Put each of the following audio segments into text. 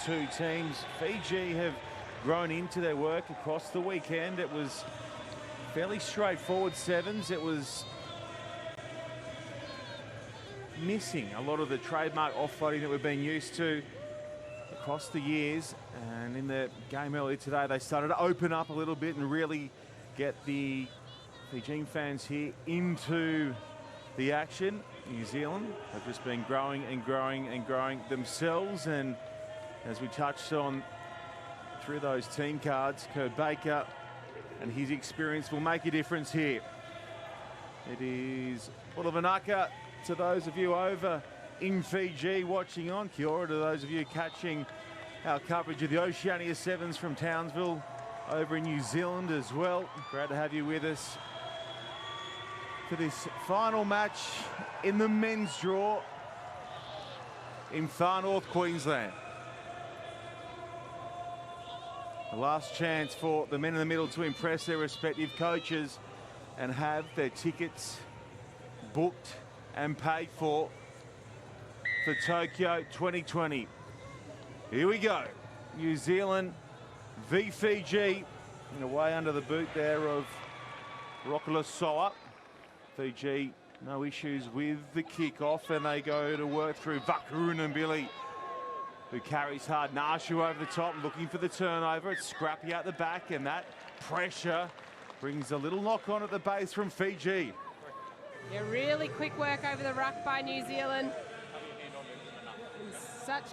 two teams. Fiji have grown into their work across the weekend. It was fairly straightforward sevens. It was missing a lot of the trademark offloading that we've been used to across the years. And in the game earlier today, they started to open up a little bit and really get the Fijian fans here into the action. New Zealand have just been growing and growing and growing themselves. And as we touched on through those team cards, Kurt Baker and his experience will make a difference here. It is Ulavanaka to those of you over in Fiji watching on. Kia ora to those of you catching our coverage of the Oceania Sevens from Townsville over in New Zealand as well. Great to have you with us for this final match in the men's draw in far north Queensland. The last chance for the men in the middle to impress their respective coaches and have their tickets booked and paid for Tokyo 2020. Here we go. New Zealand v Fiji, and away under the boot there of Rockula Soa. Fiji, no issues with the kickoff, and they go to work through Vakurun and Billy, who carries hard. Nashu over the top, looking for the turnover. It's scrappy out the back, and that pressure brings a little knock on at the base from Fiji. Yeah, really quick work over the ruck by New Zealand. In such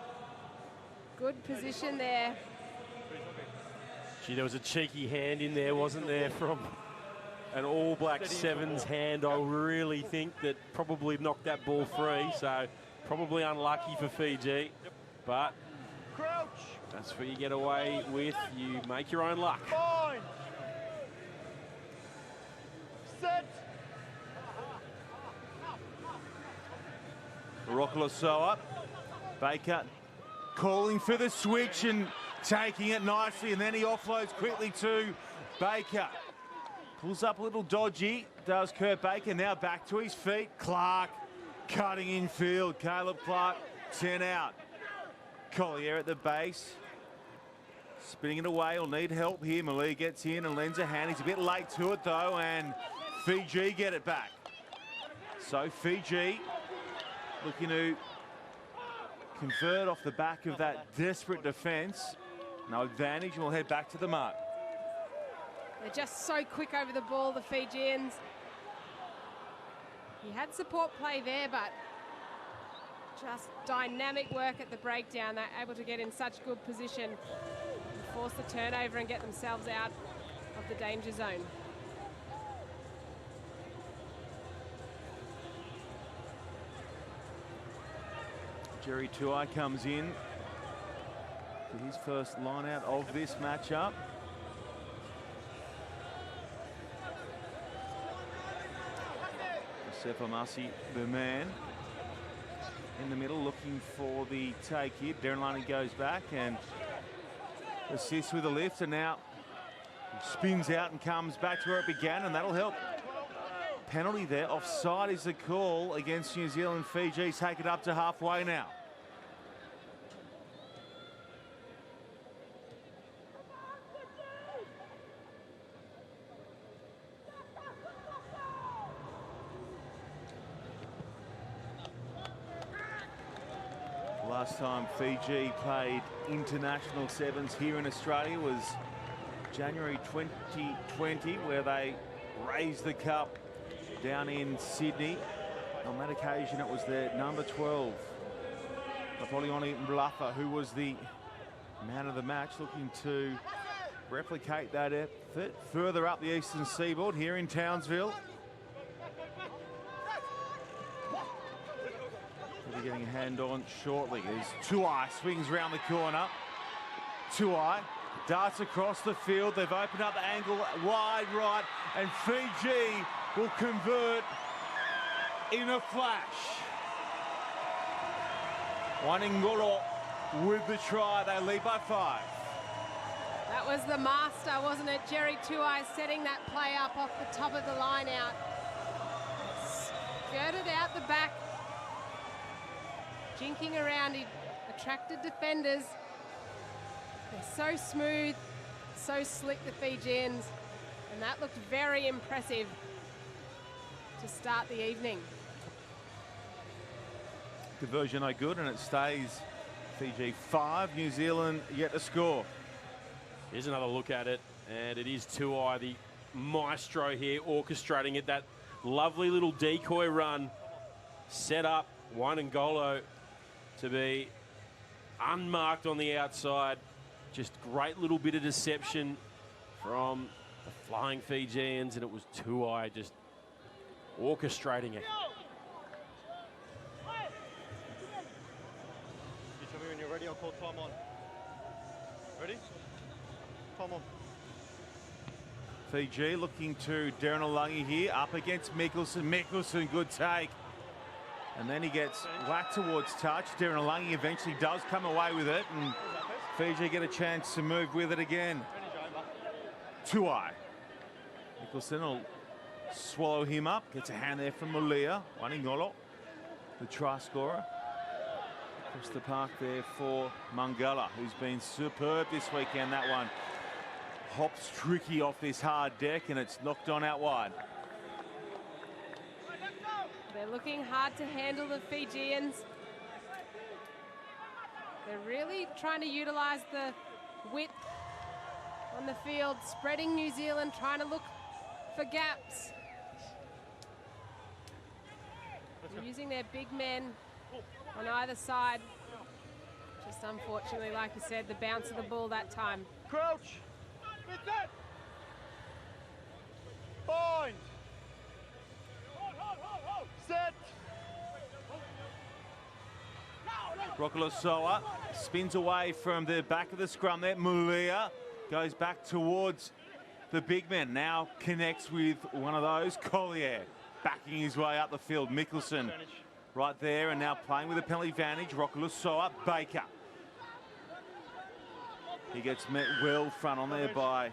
good position there. Gee, there was a cheeky hand in there, wasn't there, from an All Black Sevens hand. I really think that probably knocked that ball free, so probably unlucky for Fiji. But that's what you get away with. You make your own luck. Fine. Set. Rockula Soa. Baker calling for the switch and taking it nicely, and then he offloads quickly to Baker. Pulls up a little dodgy, does Kurt Baker. Now back to his feet. Clark cutting in field. Caleb Clark, 10 out. Collier at the base. Spinning it away, will need help here. Malia gets in and lends a hand. He's a bit late to it though, and Fiji get it back. So Fiji looking to convert off the back of that desperate defence. No advantage, and we'll head back to the mark. They're just so quick over the ball, the Fijians. He had support play there, but just dynamic work at the breakdown. They're able to get in such good position and force the turnover and get themselves out of the danger zone. Jerry Tuai comes in for his first line out of this matchup. Sepamasi, the man in the middle, looking for the take here. Darren Lundy goes back and assists with a lift, and now spins out and comes back to where it began, and that'll help. Penalty there. Offside is the call against New Zealand. Fiji take it up to halfway now. Last time Fiji played international sevens here in Australia was January 2020, where they raised the cup down in Sydney. On that occasion, it was their number 12, Napoleone Mlafa, who was the man of the match, looking to replicate that effort further up the eastern seaboard here in Townsville. We'll be getting a hand on shortly as Tuai swings around the corner. Tuai darts across the field. They've opened up the angle wide right, and Fiji will convert in a flash. Waningolo with the try. They lead by 5. That was the master, wasn't it? Jerry Tuai setting that play up off the top of the line out. Skirted out the back. Jinking around, he attracted defenders. They're so smooth, so slick, the Fijians, and that looked very impressive to start the evening. Diversion no good, and it stays Fiji 5, New Zealand yet to score. Here's another look at it, and it is Tuai, the maestro here, orchestrating it. That lovely little decoy run set up Ngolo to be unmarked on the outside. Just great little bit of deception from the flying Fijians, and it was Tuai just orchestrating it. You tell me when you're ready, I'll call time on. Ready? Time on. Fiji looking to Darren Olangi here, up against Mickelson. Mickelson, good take. And then he gets whacked towards touch. Darren Olangi eventually does come away with it, and Fiji get a chance to move with it again. Tuai. Mickelson will swallow him up. Gets a hand there from Mulia. Waningolo, the try scorer. Across the park there for Mangala, who's been superb this weekend, that one. Hops tricky off this hard deck, and it's knocked on out wide. They're looking hard to handle, the Fijians. They're really trying to utilise the width on the field, spreading New Zealand, trying to look for gaps. They're using their big men on either side. Just unfortunately, like you said, the bounce of the ball that time. Crouch. Bind. Set. Rokolosoa spins away from the back of the scrum there. Mulia goes back towards the big men. Now connects with one of those. Collier backing his way up the field. Mickelson right there, and now playing with a penalty advantage. Rokolosoa, Baker. He gets met well front on there by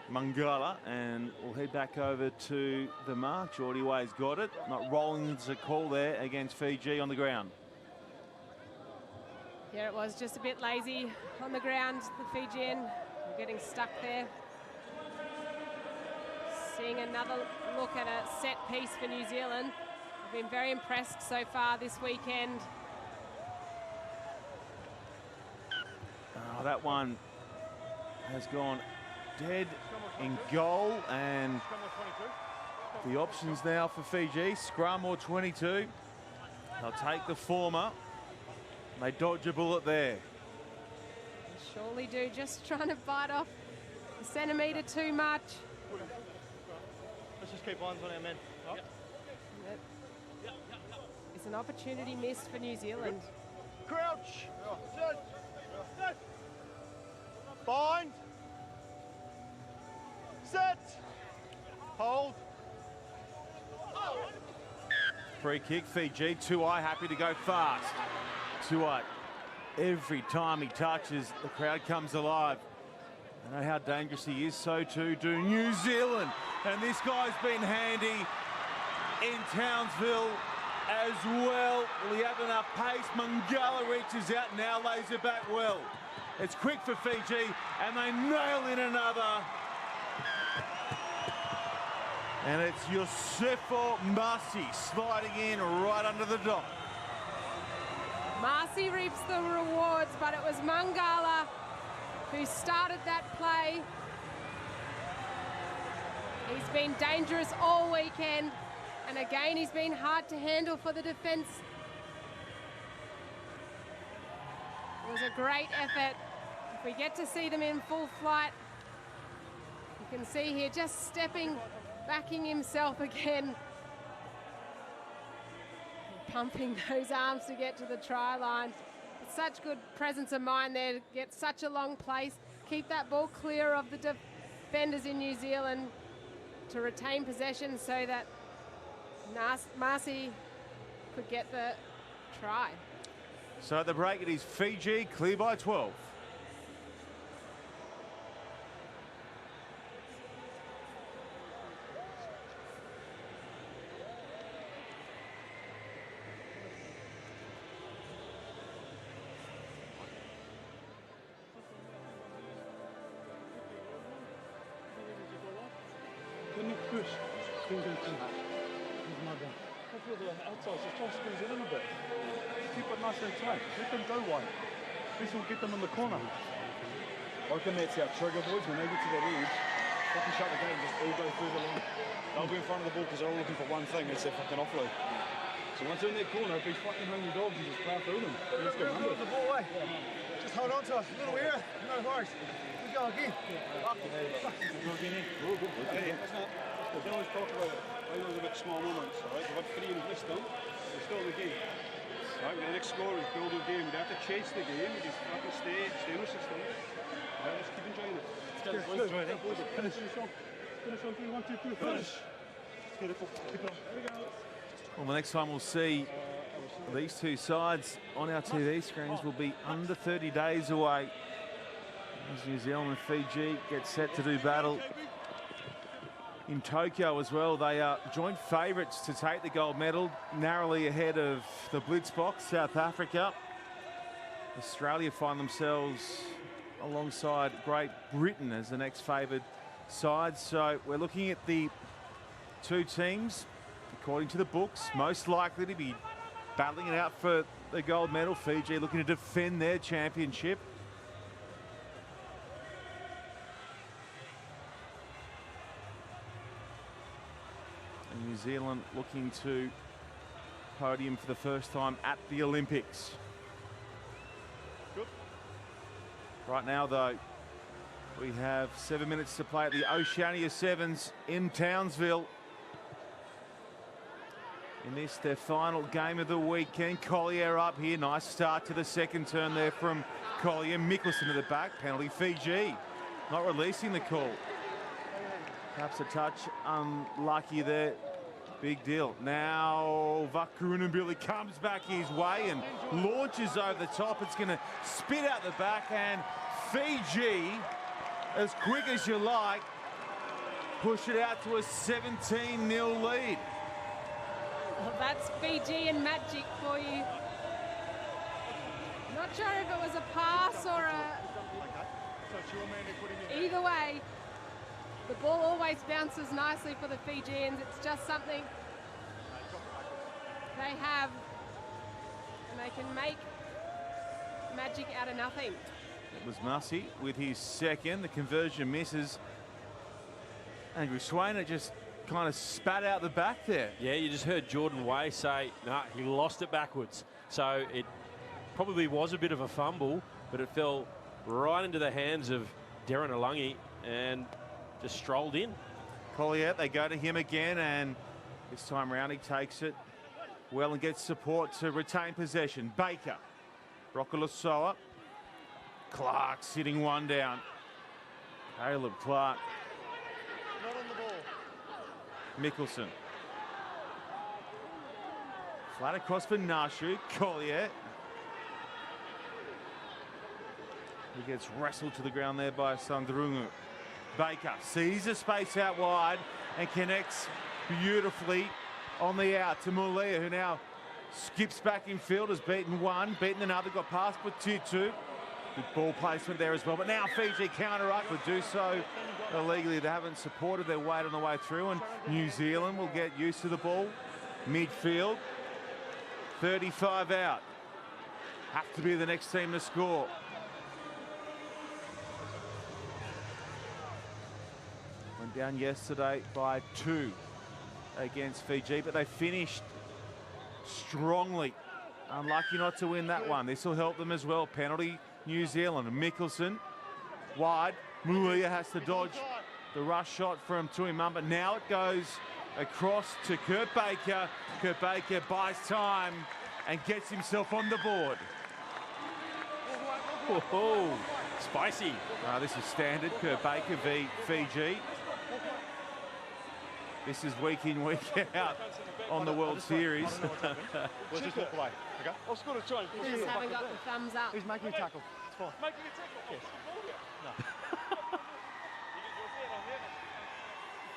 Mangala, and we'll head back over to the mark. Geordie Way's got it. Not Rollins a call there against Fiji on the ground. Yeah, it was just a bit lazy on the ground, the Fijian. We're getting stuck there. Seeing another look at a set piece for New Zealand. I've been very impressed so far this weekend. Oh, that one has gone dead in goal, and the options now for Fiji, scrum or 22. They'll take the former. They dodge a bullet there. They surely do, just trying to bite off a centimetre too much. Let's just keep lines on our men. Up. Yep. It's an opportunity missed for New Zealand. Crouch. Set. Set. Bind. Set. Hold. Free kick, Fiji. Tuai happy to go fast. Tuai, every time he touches, the crowd comes alive. I know how dangerous he is, so too do New Zealand. And this guy's been handy in Townsville as well. Will he have enough pace? Mangala reaches out, now lays it back well. It's quick for Fiji, and they nail in another. And it's Yosefo Masi sliding in right under the dock. Marcy reaps the rewards, but it was Mangala who started that play. He's been dangerous all weekend, and again he's been hard to handle for the defence. It was a great effort. If we get to see them in full flight, you can see here just stepping, backing himself again. Pumping those arms to get to the try line. It's such good presence of mind there to get such a long place. Keep that ball clear of the defenders in New Zealand to retain possession so that Marcy could get the try. So at the break, it is Fiji clear by 12. when you push, things will come back. His mother. I feel the outside, so try to squeeze it in a bit. Keep it nice and tight. Let them go wide. This will get them in the corner. I reckon that's our trigger, boys. When they get to that edge, fucking shut the game, just all go through the line. They'll be in front of the ball because they're all looking for one thing, it's their fucking offload. So once they're in that corner, if these fucking hungry dogs, you just plow through them. Let's go under. The ball away. Just hold on to us. A little here, no horse. We go again. They always talk about it. I always about small moments, alright? We've had 3 in this done, we're still in the game. Right, the next score is build a game. We don't have to chase the game, we just fucking stay in the system. Right, let's keep enjoying it. Finish on 3, 1, 2, 3, finish. Keep it on. There we go. Well, the next time we'll see these two sides on our TV screens will be under 30 days away. As New Zealand and Fiji get set to do battle in Tokyo as well. They are joint favourites to take the gold medal, narrowly ahead of the Blitzboks, South Africa. Australia find themselves alongside Great Britain as the next favoured side. So we're looking at the two teams, according to the books, most likely to be battling it out for the gold medal. Fiji looking to defend their championship. And New Zealand looking to podium for the first time at the Olympics. Good. Right now, though, we have 7 minutes to play at the Oceania Sevens in Townsville. In this, their final game of the weekend. Collier up here. Nice start to the second turn there from Collier. Mickelson to the back. Penalty Fiji. Not releasing the call. Perhaps a touch unlucky there. Big deal. Now Vakurunabili comes back his way and launches over the top. It's going to spit out the back, and Fiji, as quick as you like, push it out to a 17-0 lead. Well, that's Fijian magic for you. Not sure if it was a pass or a... Either way, the ball always bounces nicely for the Fijians. It's just something they have, and they can make magic out of nothing. It was Mussey with his second. The conversion misses. Andrew Swainer just kind of spat out the back there. Yeah, you just heard Jordan Way say, nah, he lost it backwards. So it probably was a bit of a fumble, but it fell right into the hands of Darren Alungi and just strolled in. Collier, they go to him again, and this time round he takes it well and gets support to retain possession. Baker, Rokulosoa, Clark sitting one down. Caleb Clark. Not on the ball. Mickelson. Flat across for Nashu. Collier. He gets wrestled to the ground there by Sandrungu. Baker sees the space out wide and connects beautifully on the out to Mulia, who now skips back in field, has beaten one, beaten another, got past Batutu. Good ball placement there as well, but now Fiji counter-up, would do so illegally. They haven't supported their weight on the way through, and New Zealand will get used to the ball. Midfield, 35 out. Have to be the next team to score. Went down yesterday by 2 against Fiji, but they finished strongly. Unlucky not to win that one. This will help them as well. Penalty New Zealand. Mickelson wide. Mulia has to dodge the rush shot from Tuimamba. Now it goes across to Kurt Baker. Kurt Baker buys time and gets himself on the board. Oh, spicy. This is standard. Kurt Baker v Fiji. This is week in, week out on the World Series. We'll just walk away, okay? I was going to try and push Just it haven't back got the thumbs up. He's making a tackle. It's fine. Making a tackle. Yes. No.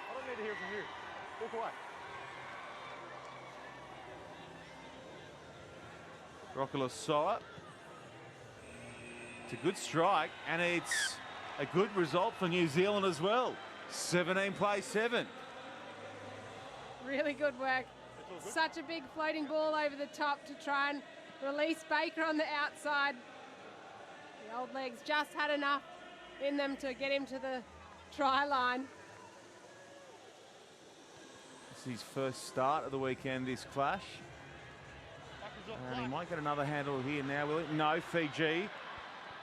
I don't need to hear from you. Walk away. Rokulosoa. It's a good strike, and it's a good result for New Zealand as well. 17 plays 7. Really good work. Such a big floating ball over the top to try and release Baker on the outside. The old legs just had enough in them to get him to the try line. This is his first start of the weekend, this clash. And he might get another handle here now, will he? No, Fiji.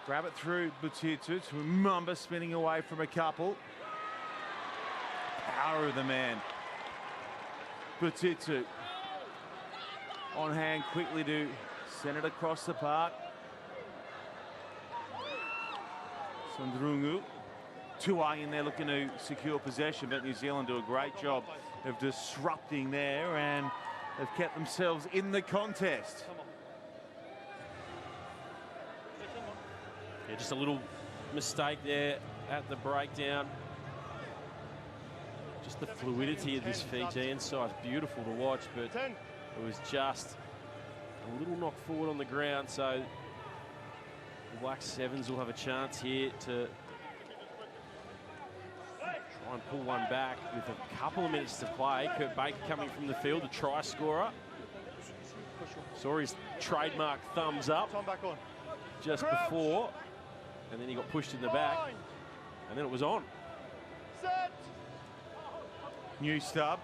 Grab it through Butitu to Mumba spinning away from a couple. Power of the man. Butitu on hand quickly to send it across the park. Sundrungu. Tuai in there looking to secure possession, but New Zealand do a great job of disrupting there, and they've kept themselves in the contest. Yeah, just a little mistake there at the breakdown. Just the fluidity of this Fijian side is beautiful to watch, but it was just a little knock forward on the ground, so the Black Sevens will have a chance here to try and pull one back with a couple of minutes to play. Kurt Baker coming from the field, the try scorer. Saw his trademark thumbs up just before, and then he got pushed in the back, and then it was on. New stub.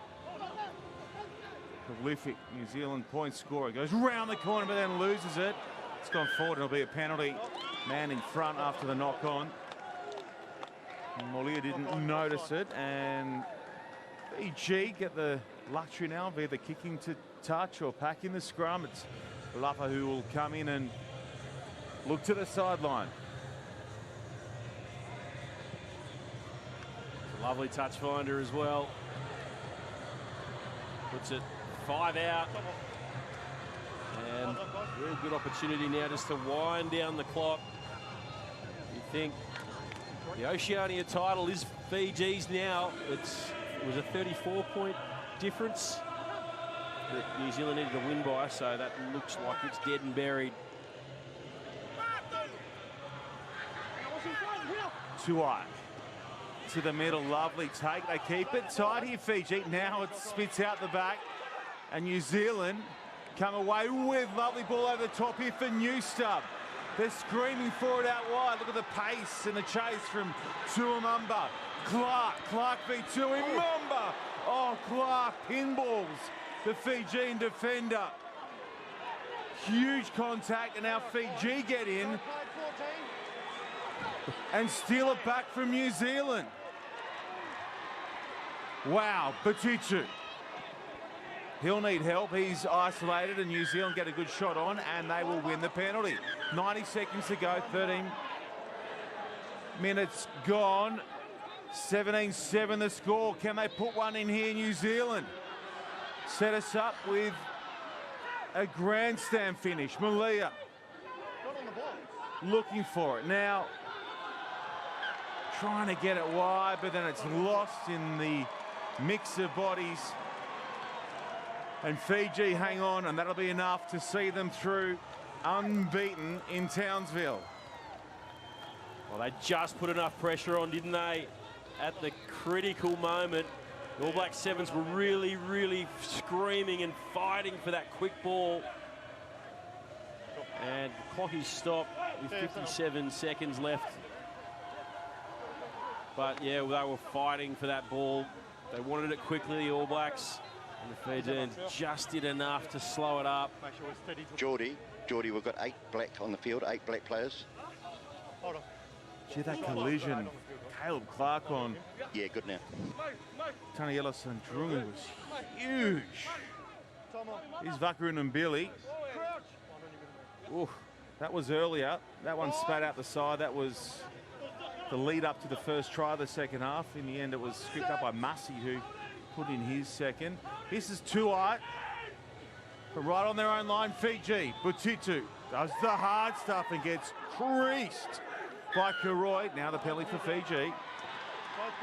Prolific New Zealand point scorer. Goes round the corner but then loses it. It's gone forward. It'll be a penalty. Man in front after the knock on. Molia didn't notice it, and Fiji get the luxury now of either kicking to touch or packing the scrum. It's Lapa who will come in and look to the sideline. Lovely touch finder as well. Puts it 5 out. And real good opportunity now just to wind down the clock. You think the Oceania title is Fiji's now. It was a 34-point difference that New Zealand needed to win by, so that looks like it's dead and buried. Tuai to the middle, lovely take. They keep it tight here, Fiji. Now it spits out the back, and New Zealand come away with lovely ball over the top here for New Stub. They're screaming for it out wide. Look at the pace and the chase from Tuamumba. Clark v Tuamumba. Oh, Clark pinballs the Fijian defender. Huge contact, and now Fiji get in and steal it back from New Zealand. Wow, Batitu. He'll need help. He's isolated, and New Zealand get a good shot on, and they will win the penalty. 90 seconds to go, 13 minutes gone. 17-7 the score. Can they put one in here, New Zealand? Set us up with a grandstand finish. Malia looking for it. Now, trying to get it wide, but then it's lost in the mix of bodies. And Fiji hang on, and that'll be enough to see them through unbeaten in Townsville. Well, they just put enough pressure on, didn't they? At the critical moment, the All Black Sevens were really, really screaming and fighting for that quick ball. And the clock is stopped with 57 seconds left. But yeah, they were fighting for that ball. They wanted it quickly, the All Blacks. And the Fijians just did enough to slow it up. Geordie, we've got 8 black on the field, 8 black players. Gee, that collision, Caleb Clark on. Yeah, good now. Taniela Sundrungu was huge. Here's Vakarin and Billy. Ooh, that was earlier. That one spat out the side. That was the lead up to the first try of the second half. In the end, it was scooped up by Massey, who put in his second. This is Tuai. But right on their own line, Fiji. Butitu does the hard stuff and gets creased by Karoi. Now the penalty for Fiji.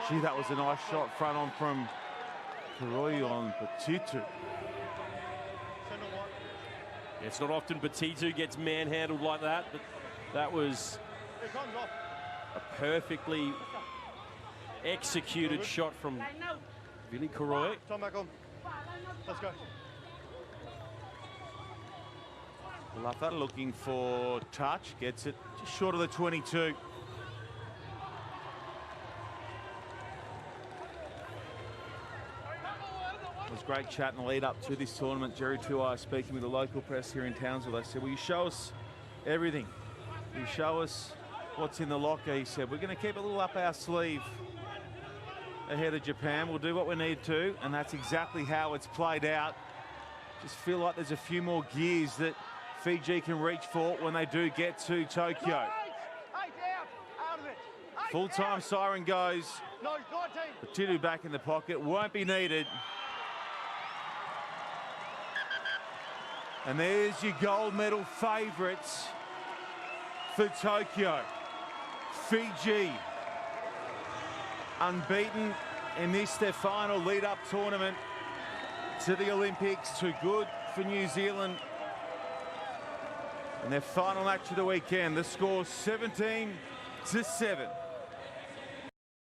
Gee, that was a nice shot front on from Karoi on Butitu. It's not often Batitu gets manhandled like that, but that was a perfectly executed shot from Billy Karoi. Let's go. Luffer looking for touch, gets it just short of the 22. It was great chat in the lead up to this tournament. Jerry Tuai speaking with the local press here in Townsville. They said, will you show us everything? Will you show us what's in the locker? He said, we're going to keep a little up our sleeve ahead of Japan. We'll do what we need to, and that's exactly how it's played out. Just feel like there's a few more gears that Fiji can reach for when they do get to Tokyo. Full-time siren goes. Tidu back in the pocket, won't be needed. And there's your gold medal favourites for Tokyo. Fiji, unbeaten in this, their final lead-up tournament to the Olympics. Too good for New Zealand. And their final match of the weekend, the score 17-7.